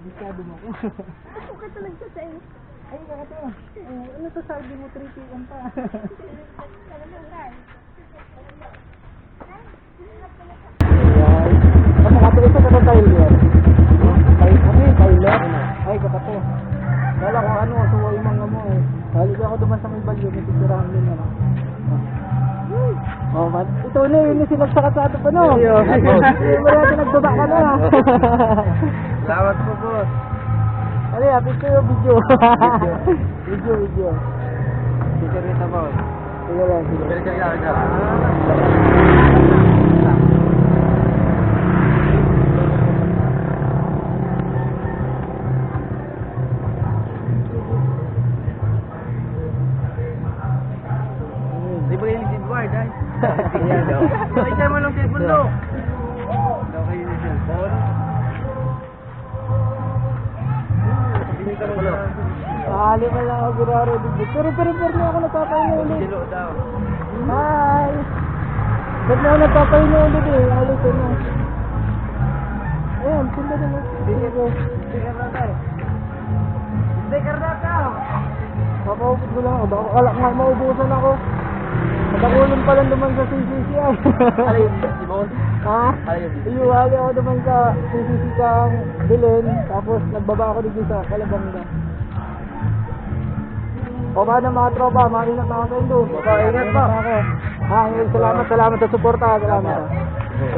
Bisyado mo ako. Ako ka talaga sa iyo. Ay, bakit ito? Ano to sabi mo 3 p.m. pa? Ano ka ito? Isa ka na tayo yan? Tyler? Ay, kapato. Wala ko ano, suwa yung mga mo eh. Balik ako duman sa may bagyo, may titirahan din ano. Oh, man. Ito na yun yung sinagsakasado pa no? Hindi mo natin nagbaba ka na. Salamat po, boss. Ano yan? Picture o video? Video. Picture nito, boss. Sige lang, sige. Picture ka. Libre yung Edward, ay. Pakita mo ng cellphone, no? Okay yung cellphone. Pakali pa lang ako guraro dito. Pero na ako nagpapahinga ulit. Silo daw. Hi! Ba't na ako nagpapahinga ulit eh? Alis na. Ayan, sila na mo. Sticker na tayo. Sticker na tayo. Papaupit ko lang ako. Baka kalak nga maubusan ako. Natakulong pa lang naman sa CCCI. Alin, si boss? Ha? Alin? Iyuhali ako naman sa CCC kang Belen. Tapos nagbaba ako dito sa Calabanga. O ba na mga tropa, maingat na ako sa indo. Ingat po. Ha, salamat sa suporta. Salamat.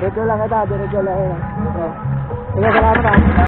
Diretso lang kita, diretso lang. Sige, salamat ha.